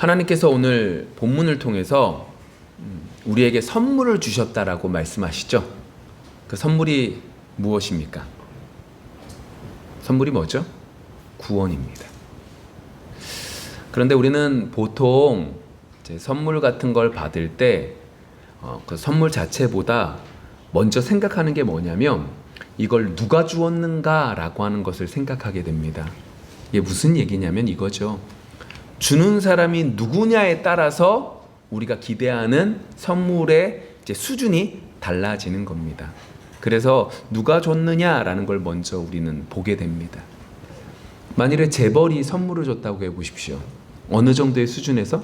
하나님께서 오늘 본문을 통해서 우리에게 선물을 주셨다라고 말씀하시죠. 그 선물이 무엇입니까? 선물이 뭐죠? 구원입니다. 그런데 우리는 보통 이제 선물 같은 걸 받을 때 그 선물 자체보다 먼저 생각하는 게 뭐냐면 이걸 누가 주었는가라고 하는 것을 생각하게 됩니다. 이게 무슨 얘기냐면 이거죠. 주는 사람이 누구냐에 따라서 우리가 기대하는 선물의 이제 수준이 달라지는 겁니다. 그래서 누가 줬느냐라는 걸 먼저 우리는 보게 됩니다. 만일에 재벌이 선물을 줬다고 해보십시오. 어느 정도의 수준에서?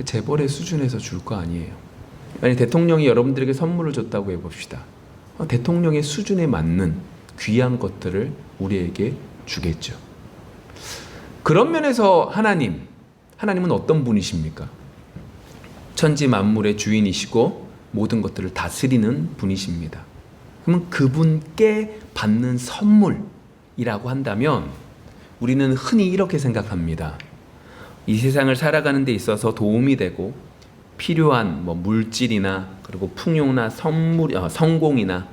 재벌의 수준에서 줄 거 아니에요. 만약 대통령이 여러분들에게 선물을 줬다고 해봅시다. 대통령의 수준에 맞는 귀한 것들을 우리에게 주겠죠. 그런 면에서 하나님은 어떤 분이십니까? 천지 만물의 주인이시고 모든 것들을 다스리는 분이십니다. 그러면 그분께 받는 선물이라고 한다면 우리는 흔히 이렇게 생각합니다. 이 세상을 살아가는 데 있어서 도움이 되고 필요한 물질이나 그리고 풍요나 성공이나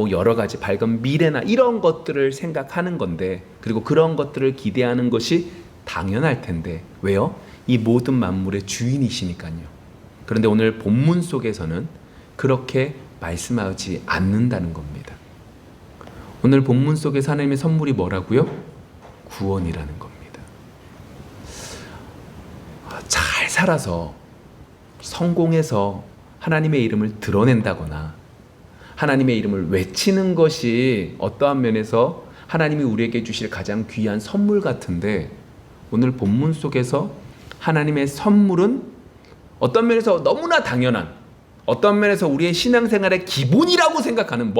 여러 가지 밝은 미래나 이런 것들을 생각하는 건데, 그리고 그런 것들을 기대하는 것이 당연할 텐데 왜요? 이 모든 만물의 주인이시니까요. 그런데 오늘 본문 속에서는 그렇게 말씀하지 않는다는 겁니다. 오늘 본문 속에서 하나님의 선물이 뭐라고요? 구원이라는 겁니다. 잘 살아서 성공해서 하나님의 이름을 드러낸다거나 하나님의 이름을 외치는 것이 어떠한 면에서 하나님이 우리에게 주실 가장 귀한 선물 같은데, 오늘 본문 속에서 하나님의 선물은 어떤 면에서 너무나 당연한, 어떤 면에서 우리의 신앙생활의 기본이라고 생각하는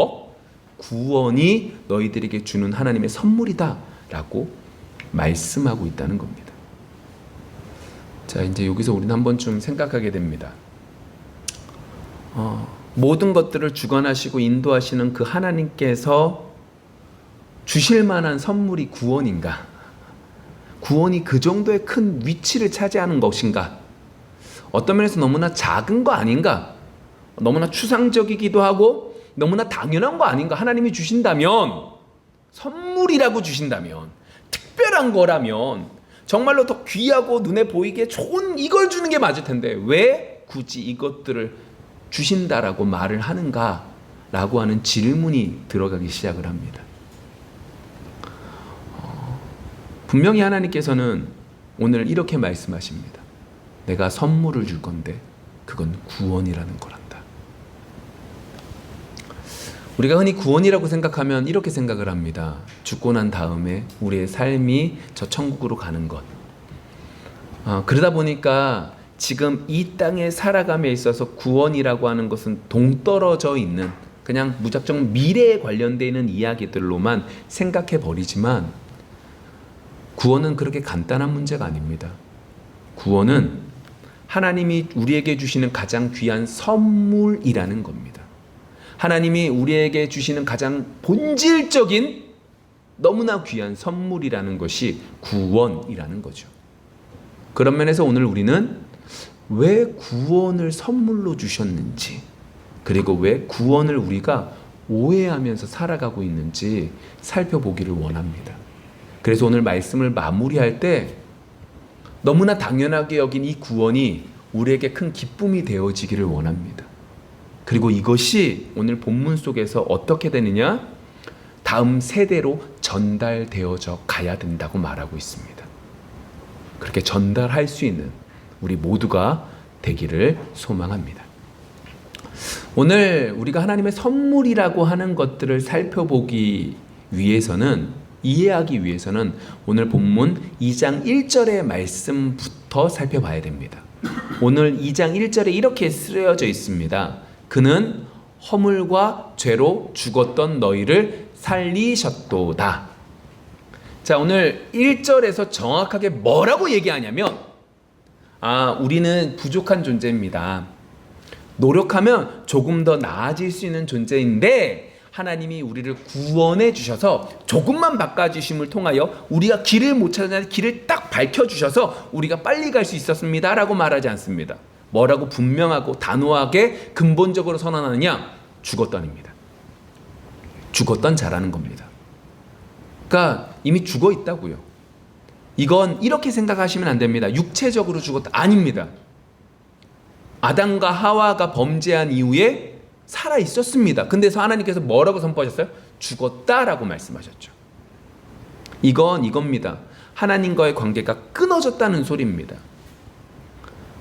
구원이 너희들에게 주는 하나님의 선물이다 라고 말씀하고 있다는 겁니다. 자, 이제 여기서 우리는 한 번쯤 생각하게 됩니다. 모든 것들을 주관하시고 인도하시는 그 하나님께서 주실 만한 선물이 구원인가? 구원이 그 정도의 큰 위치를 차지하는 것인가? 어떤 면에서 너무나 작은 거 아닌가? 너무나 추상적이기도 하고 너무나 당연한 거 아닌가? 하나님이 주신다면, 선물이라고 주신다면, 특별한 거라면 정말로 더 귀하고 눈에 보이게 좋은 이걸 주는 게 맞을 텐데 왜 굳이 이것들을 주신다라고 말을 하는가? 라고 하는 질문이 들어가기 시작을 합니다. 분명히 하나님께서는 오늘 이렇게 말씀하십니다. 내가 선물을 줄 건데 그건 구원이라는 거란다. 우리가 흔히 구원이라고 생각하면 이렇게 생각을 합니다. 죽고 난 다음에 우리의 삶이 저 천국으로 가는 것. 그러다 보니까 지금 이 땅에 살아감에 있어서 구원이라고 하는 것은 동떨어져 있는, 그냥 무작정 미래에 관련되어 있는 이야기들로만 생각해 버리지만, 구원은 그렇게 간단한 문제가 아닙니다. 구원은 하나님이 우리에게 주시는 가장 귀한 선물이라는 겁니다. 하나님이 우리에게 주시는 가장 본질적인 너무나 귀한 선물이라는 것이 구원이라는 거죠. 그런 면에서 오늘 우리는 왜 구원을 선물로 주셨는지, 그리고 왜 구원을 우리가 오해하면서 살아가고 있는지 살펴보기를 원합니다. 그래서 오늘 말씀을 마무리할 때 너무나 당연하게 여긴 이 구원이 우리에게 큰 기쁨이 되어지기를 원합니다. 그리고 이것이 오늘 본문 속에서 어떻게 되느냐? 다음 세대로 전달되어져 가야 된다고 말하고 있습니다. 그렇게 전달할 수 있는 우리 모두가 되기를 소망합니다. 오늘 우리가 하나님의 선물이라고 하는 것들을 살펴보기 위해서는, 이해하기 위해서는 오늘 본문 2장 1절의 말씀부터 살펴봐야 됩니다. 오늘 2장 1절에 이렇게 쓰여져 있습니다. 그는 허물과 죄로 죽었던 너희를 살리셨도다. 자, 오늘 1절에서 정확하게 뭐라고 얘기하냐면, 우리는 부족한 존재입니다. 노력하면 조금 더 나아질 수 있는 존재인데 하나님이 우리를 구원해 주셔서 조금만 바꿔주심을 통하여 우리가 길을 못 찾는 길을 딱 밝혀주셔서 우리가 빨리 갈 수 있었습니다 라고 말하지 않습니다. 뭐라고 분명하고 단호하게 근본적으로 선언하느냐? 죽었던입니다. 죽었던 자라는 겁니다. 그러니까 이미 죽어 있다고요. 이건 이렇게 생각하시면 안 됩니다. 육체적으로 죽었다. 아닙니다. 아담과 하와가 범죄한 이후에 살아 있었습니다. 근데 하나님께서 뭐라고 선포하셨어요? 죽었다라고 말씀하셨죠. 이건 이겁니다. 하나님과의 관계가 끊어졌다는 소리입니다.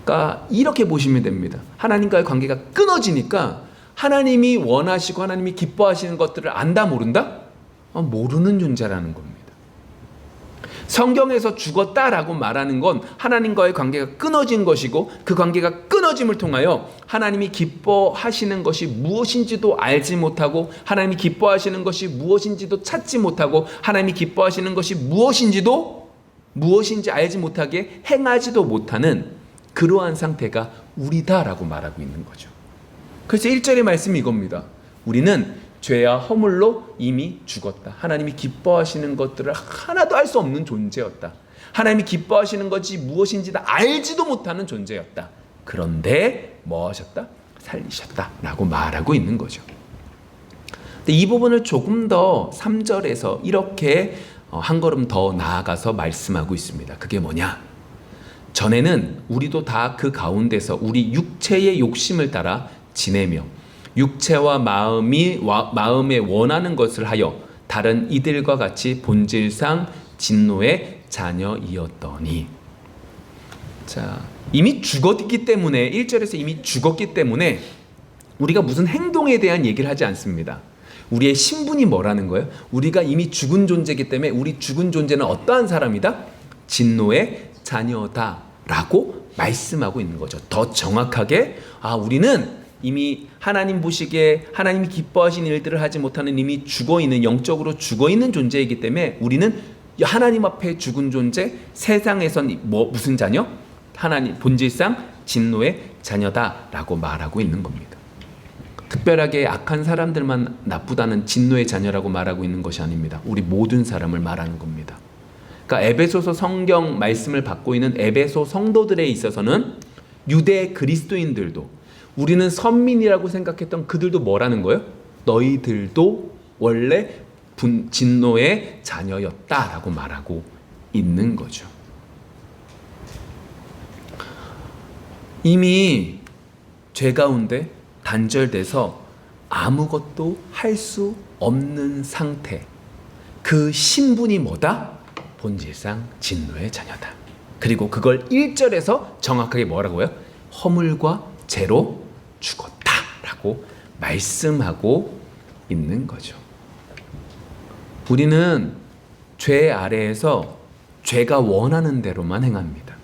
그러니까 이렇게 보시면 됩니다. 하나님과의 관계가 끊어지니까 하나님이 원하시고 하나님이 기뻐하시는 것들을 안다 모른다? 모르는 존재라는 겁니다. 성경에서 죽었다라고 말하는 건 하나님과의 관계가 끊어진 것이고 그 관계가 끊어짐을 통하여 하나님이 기뻐하시는 것이 무엇인지도 알지 못하고 하나님이 기뻐하시는 것이 무엇인지도 찾지 못하고 하나님이 기뻐하시는 것이 무엇인지 알지 못하게 행하지도 못하는 그러한 상태가 우리다라고 말하고 있는 거죠. 그래서 1절의 말씀이 이겁니다. 우리는 죄와 허물로 이미 죽었다. 하나님이 기뻐하시는 것들을 하나도 알 수 없는 존재였다. 하나님이 기뻐하시는 것이 무엇인지 다 알지도 못하는 존재였다. 그런데 뭐 하셨다? 살리셨다 라고 말하고 있는 거죠. 근데 이 부분을 조금 더 3절에서 이렇게 한 걸음 더 나아가서 말씀하고 있습니다. 그게 뭐냐? 전에는 우리도 다 그 가운데서 우리 육체의 욕심을 따라 지내며 육체와 마음에 원하는 것을 하여 다른 이들과 같이 본질상 진노의 자녀이었더니. 자, 이미 죽었기 때문에 1절에서 이미 죽었기 때문에 우리가 무슨 행동에 대한 얘기를 하지 않습니다. 우리의 신분이 뭐라는 거예요? 우리가 이미 죽은 존재이기 때문에 우리 죽은 존재는 어떠한 사람이다? 진노의 자녀다라고 말씀하고 있는 거죠. 더 정확하게 우리는 이미 하나님 보시기에 하나님이 기뻐하시는 일들을 하지 못하는 이미 죽어있는 영적으로 죽어있는 존재이기 때문에 우리는 하나님 앞에 죽은 존재, 세상에선 무슨 자녀? 하나님 본질상 진노의 자녀다라고 말하고 있는 겁니다. 특별하게 악한 사람들만 나쁘다는 진노의 자녀라고 말하고 있는 것이 아닙니다. 우리 모든 사람을 말하는 겁니다. 그러니까 에베소서 성경 말씀을 받고 있는 에베소 성도들에 있어서는 유대 그리스도인들도 우리는 선민이라고 생각했던 그들도 뭐라는 거예요? 너희들도 원래 진노의 자녀였다라고 말하고 있는 거죠. 이미 죄 가운데 단절돼서 아무것도 할 수 없는 상태. 그 신분이 뭐다? 본질상 진노의 자녀다. 그리고 그걸 1절에서 정확하게 뭐라고요? 허물과 죄로 죽었다라고 말씀하고 있는 거죠. 우리는 죄 아래에서 죄가 원하는 대로만 행합니다.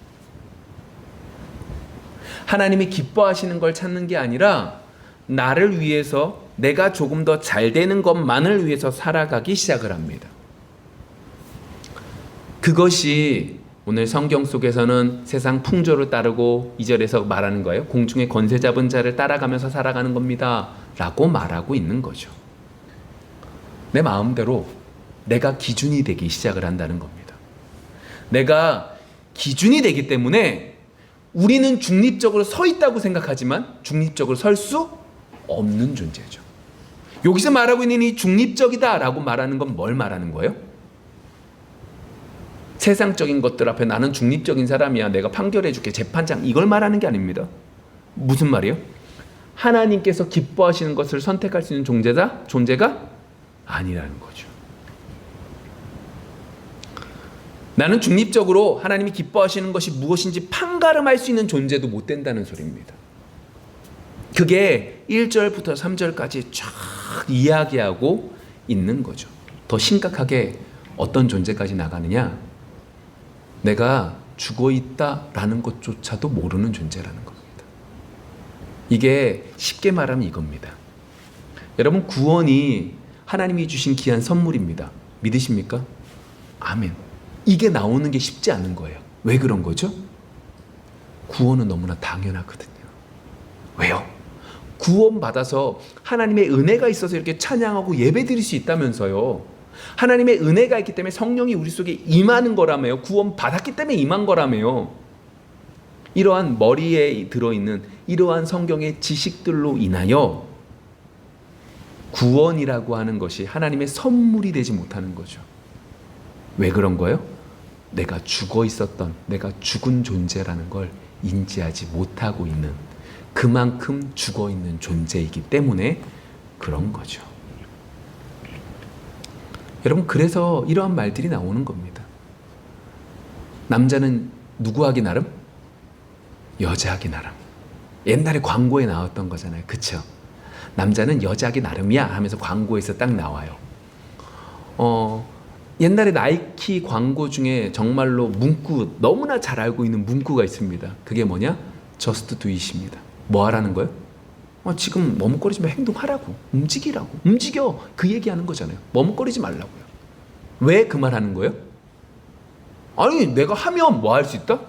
하나님이 기뻐하시는 걸 찾는 게 아니라 나를 위해서 내가 조금 더 잘 되는 것만을 위해서 살아가기 시작을 합니다. 그것이 오늘 성경 속에서는 세상 풍조를 따르고 2절에서 말하는 거예요. 공중의 권세 잡은 자를 따라가면서 살아가는 겁니다 라고 말하고 있는 거죠. 내 마음대로 내가 기준이 되기 시작을 한다는 겁니다. 내가 기준이 되기 때문에 우리는 중립적으로 서 있다고 생각하지만 중립적으로 설 수 없는 존재죠. 여기서 말하고 있는 이 중립적이다 라고 말하는 건 뭘 말하는 거예요? 세상적인 것들 앞에 나는 중립적인 사람이야, 내가 판결해 줄게, 재판장, 이걸 말하는 게 아닙니다. 무슨 말이에요? 하나님께서 기뻐하시는 것을 선택할 수 있는 존재가 아니라는 거죠. 나는 중립적으로 하나님이 기뻐하시는 것이 무엇인지 판가름할 수 있는 존재도 못 된다는 소리입니다. 그게 1절부터 3절까지 쫙 이야기하고 있는 거죠. 더 심각하게 어떤 존재까지 나가느냐? 내가 죽어있다라는 것조차도 모르는 존재라는 겁니다. 이게 쉽게 말하면 이겁니다. 여러분, 구원이 하나님이 주신 귀한 선물입니다. 믿으십니까? 아멘. 이게 나오는 게 쉽지 않은 거예요. 왜 그런 거죠? 구원은 너무나 당연하거든요. 왜요? 구원받아서 하나님의 은혜가 있어서 이렇게 찬양하고 예배드릴 수 있다면서요. 하나님의 은혜가 있기 때문에 성령이 우리 속에 임하는 거라며요. 구원받았기 때문에 임한 거라며요. 이러한 머리에 들어있는 이러한 성경의 지식들로 인하여 구원이라고 하는 것이 하나님의 선물이 되지 못하는 거죠. 왜 그런 거예요? 내가 죽어 있었던, 내가 죽은 존재라는 걸 인지하지 못하고 있는, 그만큼 죽어 있는 존재이기 때문에 그런 거죠. 여러분, 그래서 이러한 말들이 나오는 겁니다. 남자는 누구 하기 나름? 여자 하기 나름. 옛날에 광고에 나왔던 거잖아요. 그쵸? 남자는 여자 하기 나름이야 하면서 광고에서 딱 나와요. 옛날에 나이키 광고 중에 정말로 문구, 너무나 잘 알고 있는 문구가 있습니다. 그게 뭐냐? Just do it입니다. 뭐 하라는 거예요? 지금 머뭇거리지 마, 행동하라고, 움직이라고, 움직여, 그 얘기하는 거잖아요. 머뭇거리지 말라고요. 왜 그 말 하는 거예요? 아니, 내가 하면 뭐 할 수 있다?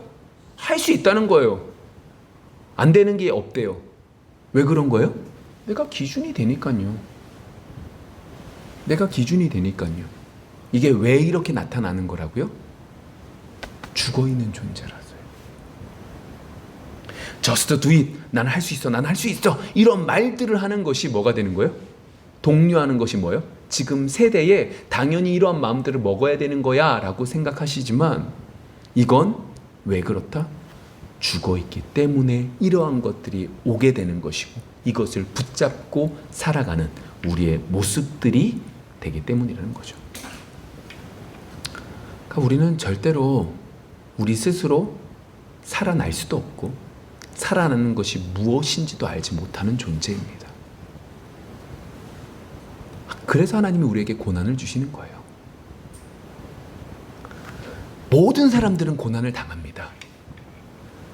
할 수 있다는 거예요. 안 되는 게 없대요. 왜 그런 거예요? 내가 기준이 되니까요. 내가 기준이 되니까요. 이게 왜 이렇게 나타나는 거라고요? 죽어있는 존재라서요. Just do it. 나는 할 수 있어. 나는 할 수 있어. 이런 말들을 하는 것이 뭐가 되는 거예요? 독려하는 것이 뭐예요? 지금 세대에 당연히 이러한 마음들을 먹어야 되는 거야 라고 생각하시지만, 이건 왜 그렇다? 죽어있기 때문에 이러한 것들이 오게 되는 것이고, 이것을 붙잡고 살아가는 우리의 모습들이 되기 때문이라는 거죠. 그러니까 우리는 절대로 우리 스스로 살아날 수도 없고, 살아나는 것이 무엇인지도 알지 못하는 존재입니다. 그래서 하나님이 우리에게 고난을 주시는 거예요. 모든 사람들은 고난을 당합니다.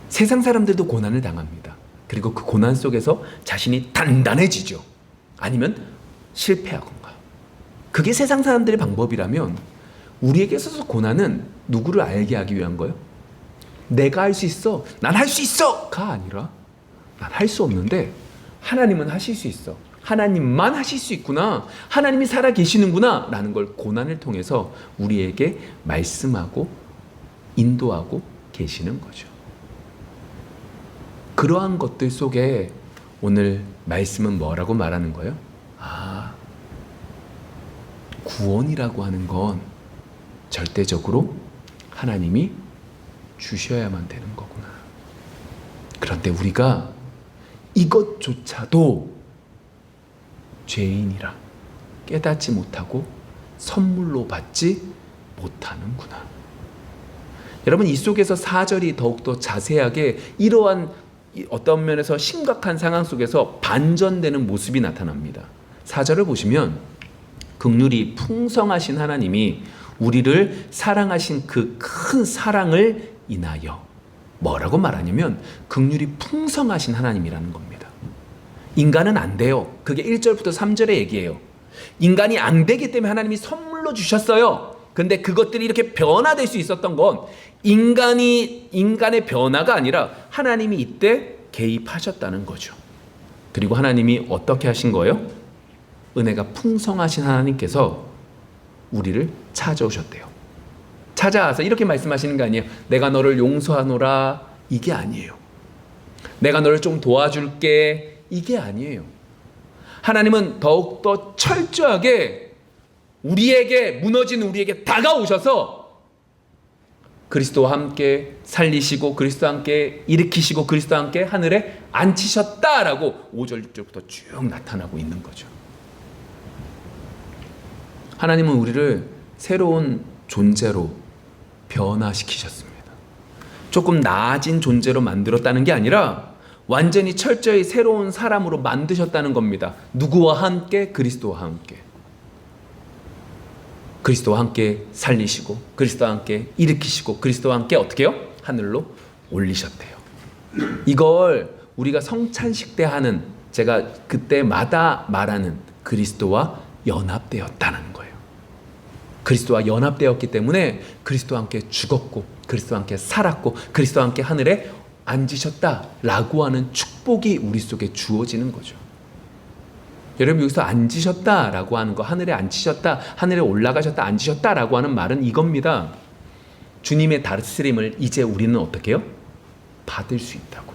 세상 사람들도 고난을 당합니다. 그리고 그 고난 속에서 자신이 단단해지죠. 아니면 실패하건가. 그게 세상 사람들의 방법이라면, 우리에게 있어서 고난은 누구를 알게 하기 위한 거예요? 내가 할 수 있어, 난 할 수 있어 가 아니라, 난 할 수 없는데 하나님은 하실 수 있어, 하나님만 하실 수 있구나, 하나님이 살아 계시는구나 라는 걸 고난을 통해서 우리에게 말씀하고 인도하고 계시는 거죠. 그러한 것들 속에 오늘 말씀은 뭐라고 말하는 거예요? 구원이라고 하는 건 절대적으로 하나님이 주셔야만 되는 거구나. 그런데 우리가 이것조차도 죄인이라 깨닫지 못하고 선물로 받지 못하는구나. 여러분, 이 속에서 4절이 더욱더 자세하게 이러한 어떤 면에서 심각한 상황 속에서 반전되는 모습이 나타납니다. 4절을 보시면 긍휼이 풍성하신 하나님이 우리를 사랑하신 그 큰 사랑을 인하여 뭐라고 말하냐면 긍휼이 풍성하신 하나님이라는 겁니다. 인간은 안 돼요. 그게 1절부터 3절의 얘기예요. 인간이 안 되기 때문에 하나님이 선물로 주셨어요. 근데 그것들이 이렇게 변화될 수 있었던 건 인간의 변화가 아니라 하나님이 이때 개입하셨다는 거죠. 그리고 하나님이 어떻게 하신 거예요? 은혜가 풍성하신 하나님께서 우리를 찾아오셨대요. 찾아와서 이렇게 말씀하시는 게 아니에요. 내가 너를 용서하노라, 이게 아니에요. 내가 너를 좀 도와줄게, 이게 아니에요. 하나님은 더욱더 철저하게 우리에게, 무너진 우리에게 다가오셔서 그리스도와 함께 살리시고 그리스도와 함께 일으키시고 그리스도와 함께 하늘에 앉히셨다라고 5절 6절부터 쭉 나타나고 있는 거죠. 하나님은 우리를 새로운 존재로 변화시키셨습니다. 조금 나아진 존재로 만들었다는 게 아니라 완전히 철저히 새로운 사람으로 만드셨다는 겁니다. 누구와 함께? 그리스도와 함께. 그리스도와 함께 살리시고 그리스도와 함께 일으키시고 그리스도와 함께 어떻게 해요? 하늘로 올리셨대요. 이걸 우리가 성찬식 때 하는, 제가 그때마다 말하는 그리스도와 연합되었다는 거예요. 그리스도와 연합되었기 때문에 그리스도와 함께 죽었고 그리스도와 함께 살았고 그리스도와 함께 하늘에 앉으셨다라고 하는 축복이 우리 속에 주어지는 거죠. 여러분 여기서 앉으셨다라고 하는 거, 하늘에 앉으셨다, 하늘에 올라가셨다, 앉으셨다라고 하는 말은 이겁니다. 주님의 다스림을 이제 우리는 어떻게 해요? 받을 수 있다고요.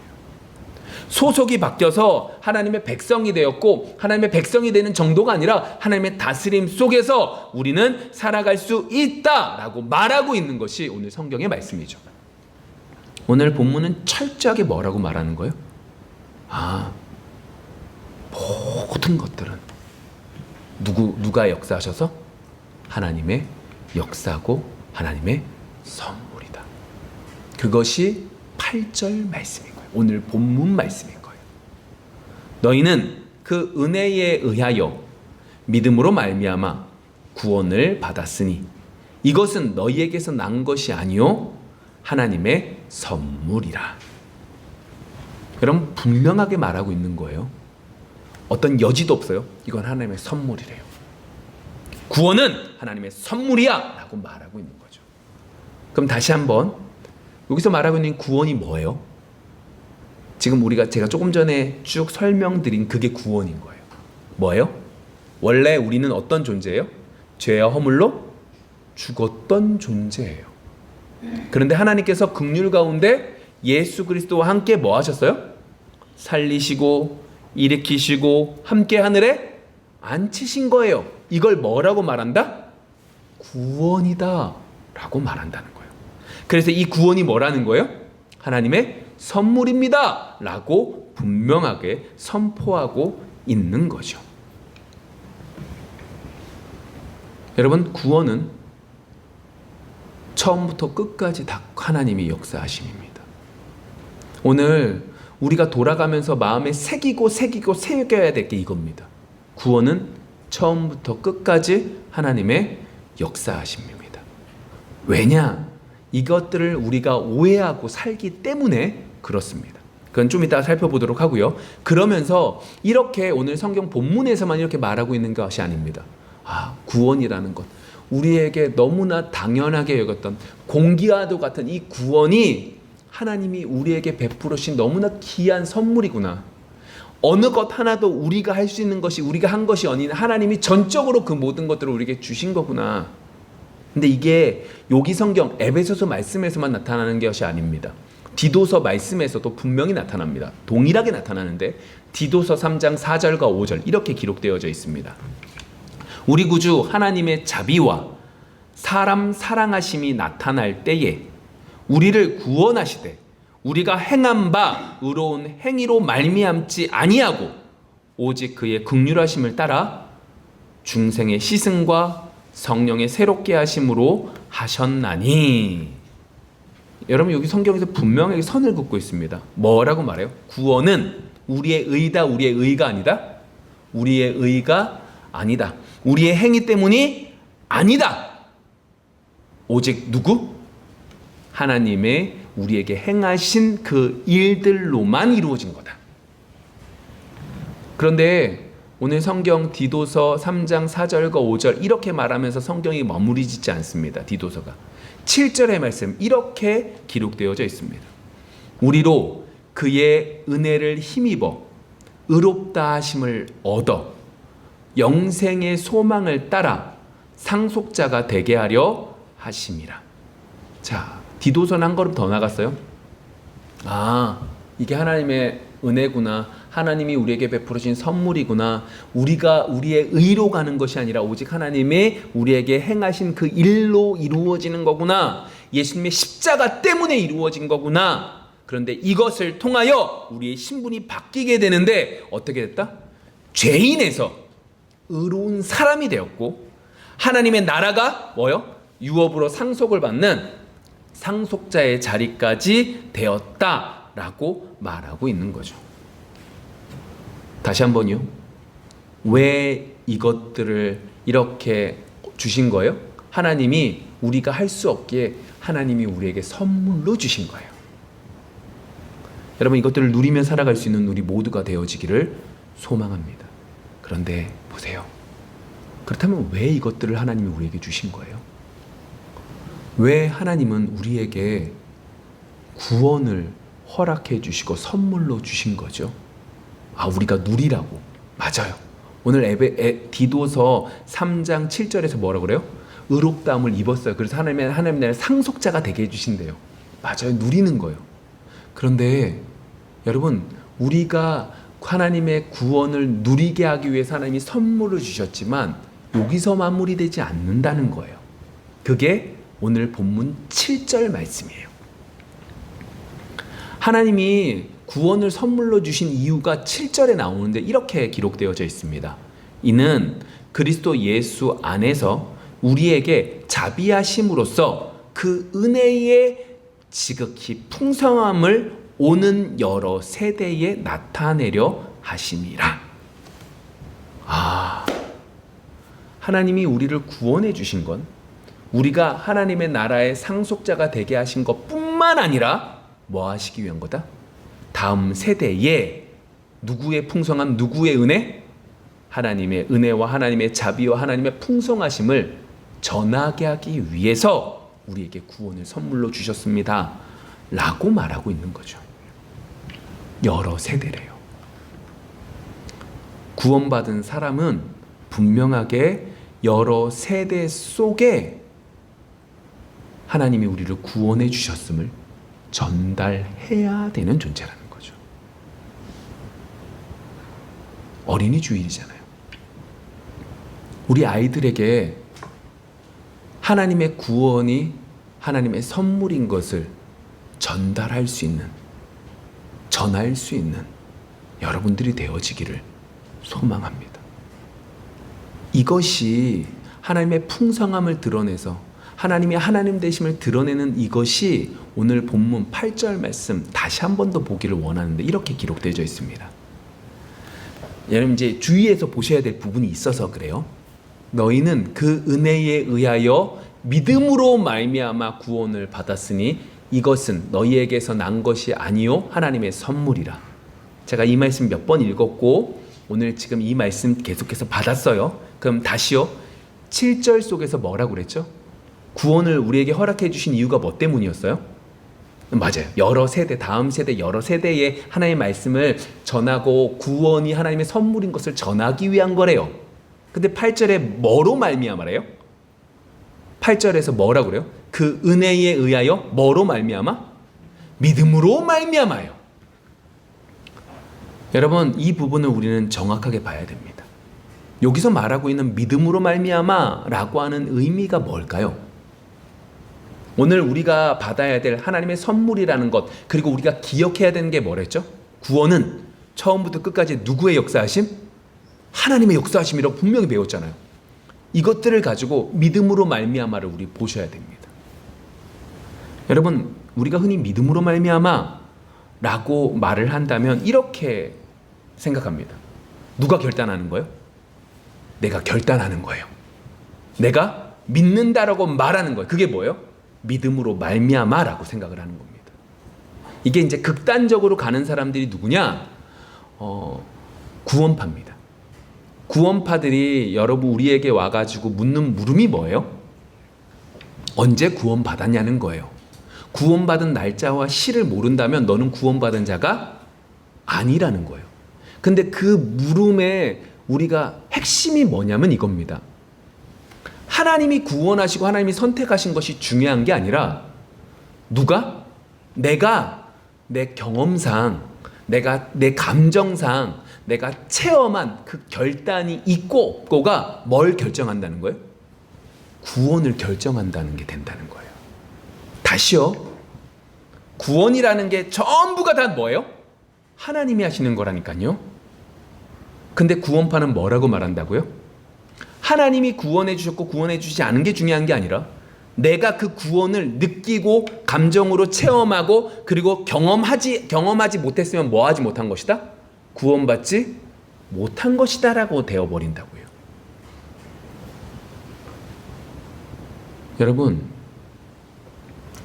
소속이 바뀌어서 하나님의 백성이 되었고, 하나님의 백성이 되는 정도가 아니라 하나님의 다스림 속에서 우리는 살아갈 수 있다라고 말하고 있는 것이 오늘 성경의 말씀이죠. 오늘 본문은 철저하게 뭐라고 말하는 거예요? 모든 것들은 누가 역사하셔서? 하나님의 역사고 하나님의 선물이다. 그것이 8절 말씀인 거예요. 오늘 본문 말씀인 거예요. 너희는 그 은혜에 의하여 믿음으로 말미암아 구원을 받았으니 이것은 너희에게서 난 것이 아니요 하나님의 선물이라. 여러분 분명하게 말하고 있는 거예요. 어떤 여지도 없어요. 이건 하나님의 선물이래요. 구원은 하나님의 선물이야 라고 말하고 있는 거죠. 그럼 다시 한번 여기서 말하고 있는 구원이 뭐예요? 지금 제가 조금 전에 쭉 설명드린 그게 구원인 거예요. 뭐예요? 원래 우리는 어떤 존재예요? 죄와 허물로 죽었던 존재예요. 그런데 하나님께서 긍휼 가운데 예수 그리스도와 함께 뭐 하셨어요? 살리시고 일으키시고 함께 하늘에 앉히신 거예요. 이걸 뭐라고 말한다? 구원이다 라고 말한다는 거예요. 그래서 이 구원이 뭐라는 거예요? 하나님의 선물입니다 라고 분명하게 선포하고 있는 거죠. 여러분 구원은 처음부터 끝까지 다 하나님이 역사하심입니다. 오늘 우리가 돌아가면서 마음에 새기고 새겨야 될 게 이겁니다. 구원은 처음부터 끝까지 하나님의 역사하심입니다. 왜냐? 이것들을 우리가 오해하고 살기 때문에 그렇습니다. 그건 좀 이따 살펴보도록 하고요. 그러면서 이렇게 오늘 성경 본문에서만 이렇게 말하고 있는 것이 아닙니다. 구원이라는 것, 우리에게 너무나 당연하게 여겼던 공기와도 같은 이 구원이 하나님이 우리에게 베풀으신 너무나 귀한 선물이구나. 어느 것 하나도 우리가 할 수 있는 것이 우리가 한 것이 아닌 하나님이 전적으로 그 모든 것들을 우리에게 주신 거구나. 근데 이게 여기 성경 에베소서 말씀에서만 나타나는 것이 아닙니다. 디도서 말씀에서도 분명히 나타납니다. 동일하게 나타나는데 디도서 3장 4절과 5절 이렇게 기록되어져 있습니다. 우리 구주 하나님의 자비와 사람 사랑하심이 나타날 때에 우리를 구원하시되 우리가 행한 바 의로운 행위로 말미암지 아니하고 오직 그의 긍휼하심을 따라 중생의 시승과 성령의 새롭게 하심으로 하셨나니. 여러분 여기 성경에서 분명하게 선을 긋고 있습니다. 뭐라고 말해요? 구원은 우리의 의다, 우리의 의가 아니다. 우리의 의가 아니다. 우리의 행위 때문이 아니다. 오직 누구? 하나님의 우리에게 행하신 그 일들로만 이루어진 거다. 그런데 오늘 성경 디도서 3장 4절과 5절 이렇게 말하면서 성경이 마무리 짓지 않습니다. 디도서가 7절의 말씀 이렇게 기록되어져 있습니다. 우리로 그의 은혜를 힘입어 의롭다 하심을 얻어 영생의 소망을 따라 상속자가 되게 하려 하심이라. 자, 디도서는 한 걸음 더 나갔어요. 이게 하나님의 은혜구나. 하나님이 우리에게 베풀으신 선물이구나. 우리가 우리의 의로 가는 것이 아니라 오직 하나님의 우리에게 행하신 그 일로 이루어지는 거구나. 예수님의 십자가 때문에 이루어진 거구나. 그런데 이것을 통하여 우리의 신분이 바뀌게 되는데 어떻게 됐다? 죄인에서 의로운 사람이 되었고 하나님의 나라가 뭐요? 유업으로 상속을 받는 상속자의 자리까지 되었다라고 말하고 있는 거죠. 다시 한번요. 왜 이것들을 이렇게 주신 거예요? 하나님이 우리가 할 수 없기에 하나님이 우리에게 선물로 주신 거예요. 여러분 이것들을 누리며 살아갈 수 있는 우리 모두가 되어지기를 소망합니다. 그런데 보세요. 그렇다면 왜 이것들을 하나님이 우리에게 주신 거예요? 왜 하나님은 우리에게 구원을 허락해 주시고 선물로 주신 거죠? 우리가 누리라고. 맞아요. 오늘 디도서 3장 7절에서 뭐라고 그래요? 의롭다함을 입었어요. 그래서 하나님 나라의 상속자가 되게 해주신대요. 맞아요. 누리는 거예요. 그런데 여러분, 우리가 하나님의 구원을 누리게 하기 위해서 하나님이 선물을 주셨지만 여기서 마무리 되지 않는다는 거예요. 그게 오늘 본문 7절 말씀이에요. 하나님이 구원을 선물로 주신 이유가 7절에 나오는데 이렇게 기록되어져 있습니다. 이는 그리스도 예수 안에서 우리에게 자비하심으로써 그 은혜의 지극히 풍성함을 오는 여러 세대에 나타내려 하심이라. 하나님이 우리를 구원해 주신 건 우리가 하나님의 나라의 상속자가 되게 하신 것뿐만 아니라 뭐 하시기 위한 거다? 다음 세대에 누구의 풍성함, 누구의 은혜? 하나님의 은혜와 하나님의 자비와 하나님의 풍성하심을 전하게 하기 위해서 우리에게 구원을 선물로 주셨습니다 라고 말하고 있는 거죠. 여러 세대래요. 구원받은 사람은 분명하게 여러 세대 속에 하나님이 우리를 구원해 주셨음을 전달해야 되는 존재라는 거죠. 어린이 주일이잖아요. 우리 아이들에게 하나님의 구원이 하나님의 선물인 것을 전달할 수 있는, 전할 수 있는 여러분들이 되어지기를 소망합니다. 이것이 하나님의 풍성함을 드러내서 하나님이 하나님 되심을 드러내는 이것이 오늘 본문 8절 말씀 다시 한 번 더 보기를 원하는데 이렇게 기록되어 있습니다. 여러분 이제 주의해서 보셔야 될 부분이 있어서 그래요. 너희는 그 은혜에 의하여 믿음으로 말미암아 구원을 받았으니 이것은 너희에게서 난 것이 아니요 하나님의 선물이라. 제가 이 말씀 몇 번 읽었고 오늘 지금 이 말씀 계속해서 받았어요. 그럼 다시요. 7절 속에서 뭐라고 그랬죠? 구원을 우리에게 허락해 주신 이유가 뭐 때문이었어요? 맞아요. 여러 세대, 다음 세대, 여러 세대에 하나님의 말씀을 전하고 구원이 하나님의 선물인 것을 전하기 위한 거래요. 근데 8절에 뭐로 말미암아래요? 8절에서 뭐라고 그래요? 그 은혜에 의하여 뭐로 말미암아? 믿음으로 말미암아요. 여러분, 이 부분을 우리는 정확하게 봐야 됩니다. 여기서 말하고 있는 믿음으로 말미암아라고 하는 의미가 뭘까요? 오늘 우리가 받아야 될 하나님의 선물이라는 것, 그리고 우리가 기억해야 되는 게 뭐랬죠? 구원은 처음부터 끝까지 누구의 역사하심? 하나님의 역사하심이라고 분명히 배웠잖아요. 이것들을 가지고 믿음으로 말미암아를 우리 보셔야 됩니다. 여러분, 우리가 흔히 믿음으로 말미암아라고 말을 한다면 이렇게 생각합니다. 누가 결단하는 거예요? 내가 결단하는 거예요. 내가 믿는다라고 말하는 거예요. 그게 뭐예요? 믿음으로 말미암아라고 생각을 하는 겁니다. 이게 이제 극단적으로 가는 사람들이 누구냐? 구원파입니다. 구원파들이 여러분 우리에게 와가지고 묻는 물음이 뭐예요? 언제 구원받았냐는 거예요. 구원받은 날짜와 시를 모른다면 너는 구원받은 자가 아니라는 거예요. 근데 그 물음의 우리가 핵심이 뭐냐면 이겁니다. 하나님이 구원하시고 하나님이 선택하신 것이 중요한 게 아니라 누가? 내가 내 경험상, 내가 내 감정상, 내가 체험한 그 결단이 있고 없고가 뭘 결정한다는 거예요? 구원을 결정한다는 게 된다는 거예요. 다시요. 구원이라는 게 전부가 다 뭐예요? 하나님이 하시는 거라니까요. 근데 구원파는 뭐라고 말한다고요? 하나님이 구원해 주셨고 구원해 주시지 않은 게 중요한 게 아니라 내가 그 구원을 느끼고 감정으로 체험하고 그리고 경험하지 못했으면 뭐 하지 못한 것이다? 구원받지 못한 것이다 라고 되어버린다고요. 여러분,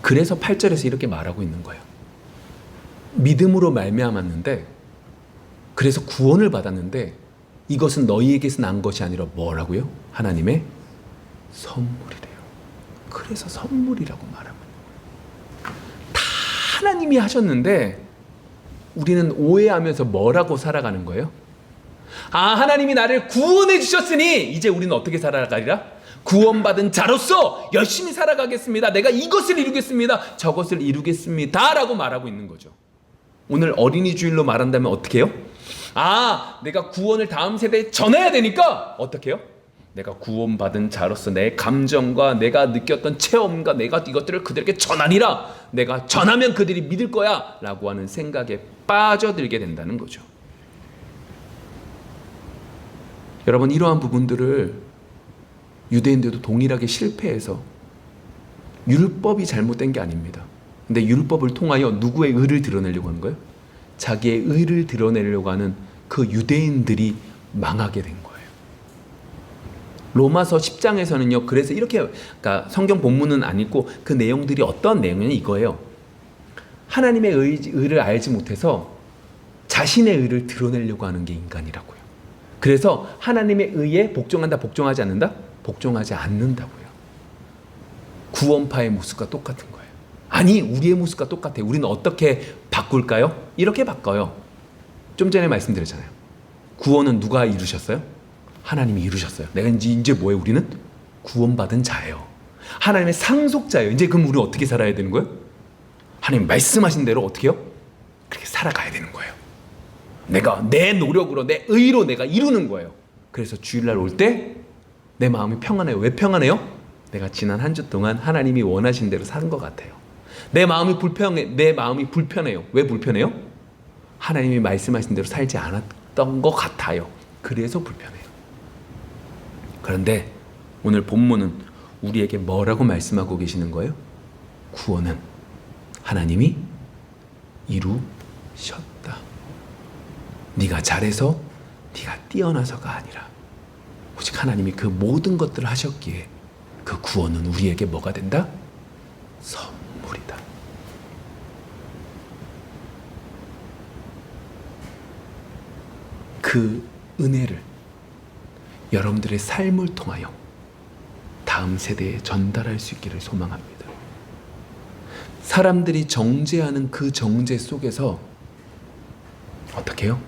그래서 8절에서 이렇게 말하고 있는 거예요. 믿음으로 말미암았는데, 그래서 구원을 받았는데 이것은 너희에게서 난 것이 아니라 뭐라고요? 하나님의 선물이래요. 그래서 선물이라고 말하는 거예요. 다 하나님이 하셨는데 우리는 오해하면서 뭐라고 살아가는 거예요? 하나님이 나를 구원해 주셨으니 이제 우리는 어떻게 살아가리라? 구원받은 자로서 열심히 살아가겠습니다. 내가 이것을 이루겠습니다. 저것을 이루겠습니다. 라고 말하고 있는 거죠. 오늘 어린이 주일로 말한다면 어떻게 해요? 내가 구원을 다음 세대에 전해야 되니까 어떻게 해요? 내가 구원받은 자로서 내 감정과 내가 느꼈던 체험과 내가 이것들을 그들에게 전하리라. 내가 전하면 그들이 믿을 거야 라고 하는 생각에 빠져들게 된다는 거죠. 여러분, 이러한 부분들을 유대인들도 동일하게 실패해서 율법이 잘못된 게 아닙니다. 근데 율법을 통하여 누구의 의를 드러내려고 하는 거예요? 자기의 의를 드러내려고 하는 그 유대인들이 망하게 된 거예요. 로마서 10장에서는요. 그래서 이렇게, 그러니까 성경 본문은 안 읽고 그 내용들이 어떤 내용이냐 이거예요. 하나님의 의를 알지 못해서 자신의 의를 드러내려고 하는 게 인간이라고요. 그래서 하나님의 의에 복종한다, 복종하지 않는다? 복종하지 않는다고요. 구원파의 모습과 똑같은 거예요. 아니, 우리의 모습과 똑같아요. 우리는 어떻게 바꿀까요? 이렇게 바꿔요. 좀 전에 말씀드렸잖아요. 구원은 누가 이루셨어요? 하나님이 이루셨어요. 내가 이제 뭐예요? 우리는 구원받은 자예요. 하나님의 상속자예요. 이제 그럼 우리는 어떻게 살아야 되는 거예요? 하나님 말씀하신 대로 어떻게 해요? 그렇게 살아가야 되는 거예요. 내가 내 노력으로 내 의로 내가 이루는 거예요. 그래서 주일날 올 때 내 마음이 평안해요. 왜 평안해요? 내가 지난 한 주 동안 하나님이 원하신 대로 산 것 같아요. 내 마음이 불편해요. 왜 불편해요? 하나님이 말씀하신 대로 살지 않았던 것 같아요. 그래서 불편해요. 그런데 오늘 본문은 우리에게 뭐라고 말씀하고 계시는 거예요? 구원은 하나님이 이루셨다. 네가 잘해서, 네가 뛰어나서가 아니라 오직 하나님이 그 모든 것들을 하셨기에 그 구원은 우리에게 뭐가 된다? 선물이다. 그 은혜를 여러분들의 삶을 통하여 다음 세대에 전달할 수 있기를 소망합니다. 사람들이 정죄하는 그 정죄 속에서 어떻게 해요?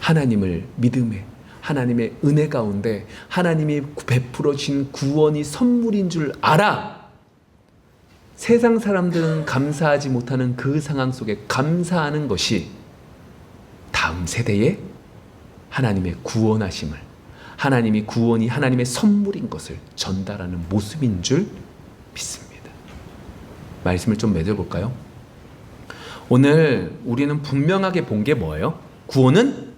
하나님을 믿음에, 하나님의 은혜 가운데 하나님이 베풀어 주신 구원이 선물인 줄 알아. 세상 사람들은 감사하지 못하는 그 상황 속에 감사하는 것이 다음 세대에 하나님의 구원하심을, 하나님이 구원이 하나님의 선물인 것을 전달하는 모습인 줄 믿습니다. 말씀을 좀 맺어볼까요? 오늘 우리는 분명하게 본 게 뭐예요? 구원은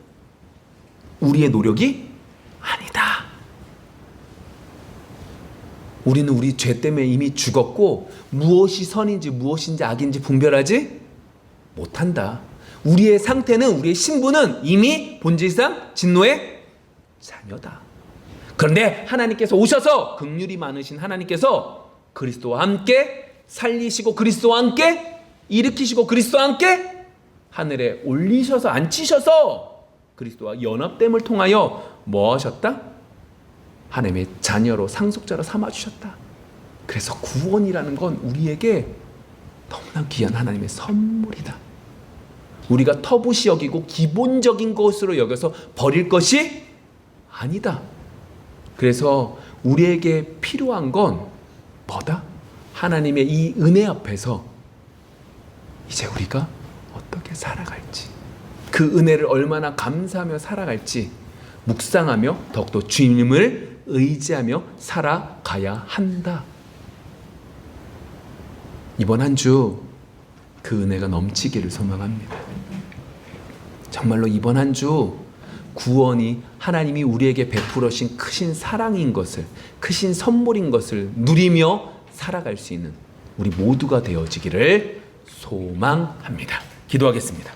우리의 노력이 아니다. 우리는 우리 죄 때문에 이미 죽었고 무엇이 선인지 무엇인지 악인지 분별하지 못한다. 우리의 상태는, 우리의 신분은 이미 본질상 진노의 자녀다. 그런데 하나님께서 오셔서, 긍휼이 많으신 하나님께서 그리스도와 함께 살리시고 그리스도와 함께 일으키시고 그리스도와 함께 하늘에 올리셔서 앉히셔서 그리스도와 연합됨을 통하여 뭐 하셨다? 하나님의 자녀로, 상속자로 삼아주셨다. 그래서 구원이라는 건 우리에게 너무나 귀한 하나님의 선물이다. 우리가 터부시 여기고 기본적인 것으로 여겨서 버릴 것이 아니다. 그래서 우리에게 필요한 건 뭐다? 하나님의 이 은혜 앞에서 이제 우리가 어떻게 살아갈지, 그 은혜를 얼마나 감사하며 살아갈지 묵상하며 더욱더 주님을 의지하며 살아가야 한다. 이번 한 주 그 은혜가 넘치기를 소망합니다. 정말로 이번 한 주 구원이 하나님이 우리에게 베풀어 주신 크신 사랑인 것을, 크신 선물인 것을 누리며 살아갈 수 있는 우리 모두가 되어지기를 소망합니다. 기도하겠습니다.